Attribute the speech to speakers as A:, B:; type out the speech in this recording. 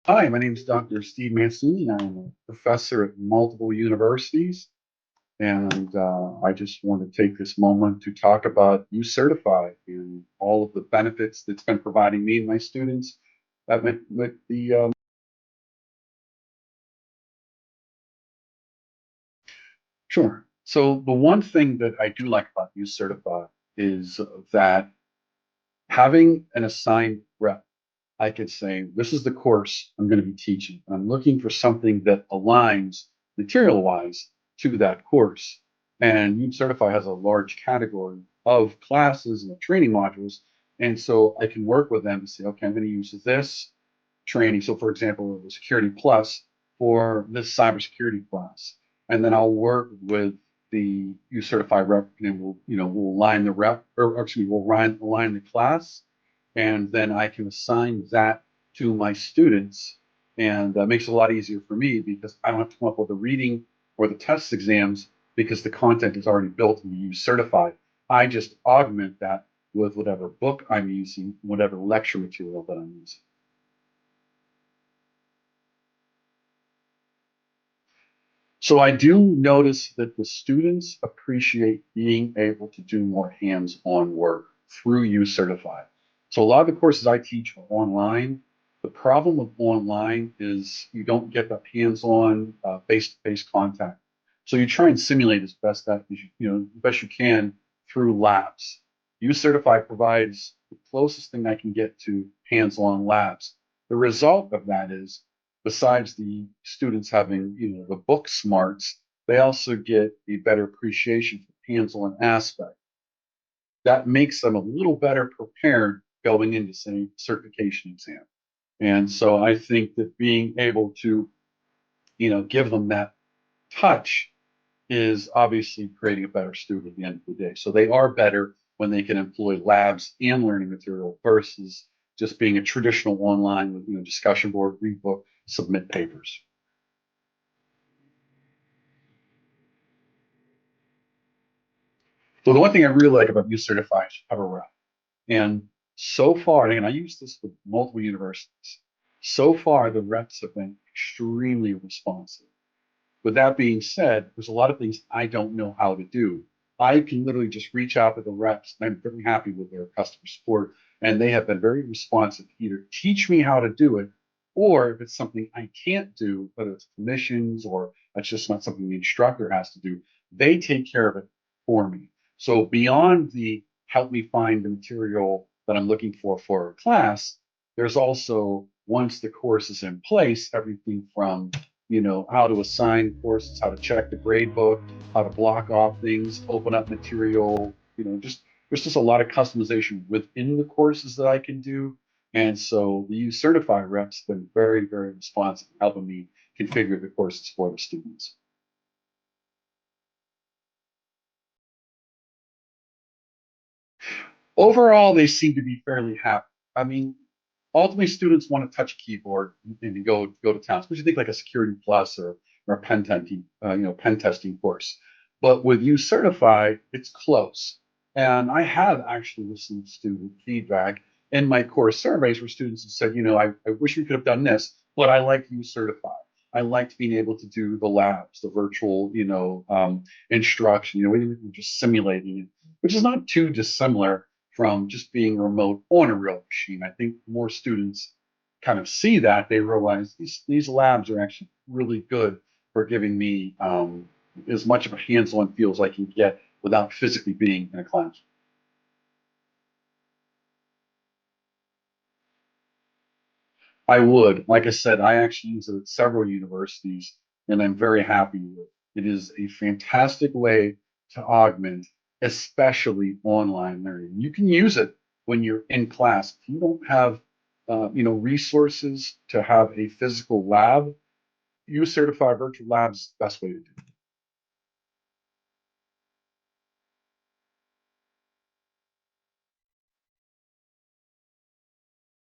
A: Hi, my name is Dr. Steve Mancini. I'm a professor at multiple universities, and I just want to take this moment to talk about uCertify and all of the benefits that's been providing me and my students. With the Sure. So the one thing that I do like about uCertify is that having an assigned rep, I could say, this is the course I'm going to be teaching. And I'm looking for something that aligns material wise to that course. And uCertify has a large category of classes and training modules. And so I can work with them to say, okay, I'm going to use this training. So, for example, the Security Plus for this cybersecurity class. And then I'll work with the uCertify rep and we'll align the rep, or actually, we'll align the class, and then I can assign that to my students. And that makes it a lot easier for me because I don't have to come up with the reading or the test exams because the content is already built and use certified. I just augment that with whatever book I'm using, whatever lecture material that I'm using. So I do notice that the students appreciate being able to do more hands-on work through uCertify. So a lot of the courses I teach are online. The problem with online is you don't get that hands-on, face-to-face contact. So you try and simulate as best that best you can through labs. uCertify provides the closest thing I can get to hands-on labs. The result of that is, besides the students having, the book smarts, they also get a better appreciation for hands-on aspect. That makes them a little better prepared going into, say, certification exam. And so I think that being able to, give them that touch is obviously creating a better student at the end of the day. So they are better when they can employ labs and learning material versus just being a traditional online with, discussion board, read book, submit papers. So the one thing I really like about uCertify is cover rep. And so far, and I use this with multiple universities, so far the reps have been extremely responsive. With that being said, there's a lot of things I don't know how to do. I can literally just reach out to the reps, and I'm very happy with their customer support, and they have been very responsive to either teach me how to do it, or if it's something I can't do, whether it's commissions or that's just not something the instructor has to do, they take care of it for me. So beyond the help me find the material that I'm looking for a class, there's also, once the course is in place, everything from how to assign courses, how to check the grade book, how to block off things, open up material, just there's just a lot of customization within the courses that I can do. And so the use certify reps have been very, very responsive, helping me configure the courses for the students. Overall, they seem to be fairly happy. I mean, ultimately, students want to touch a keyboard and go to town, especially think like a Security Plus or a pen testing course. But with you certified, it's close. And I have actually listened to student feedback in my course surveys where students have said, I wish we could have done this, but I like you certified. I liked being able to do the labs, the virtual, instruction. We were just simulating it, which is not too dissimilar from just being remote on a real machine. I think more students kind of see that they realize these labs are actually really good for giving me as much of a hands-on feel as I can get without physically being in a class. I would, like I said, I actually use it at several universities, and I'm very happy with it. It is a fantastic way to augment, especially online learning. You can use it when you're in class. If you don't have, resources to have a physical lab, use certified virtual labs is the best way to do it.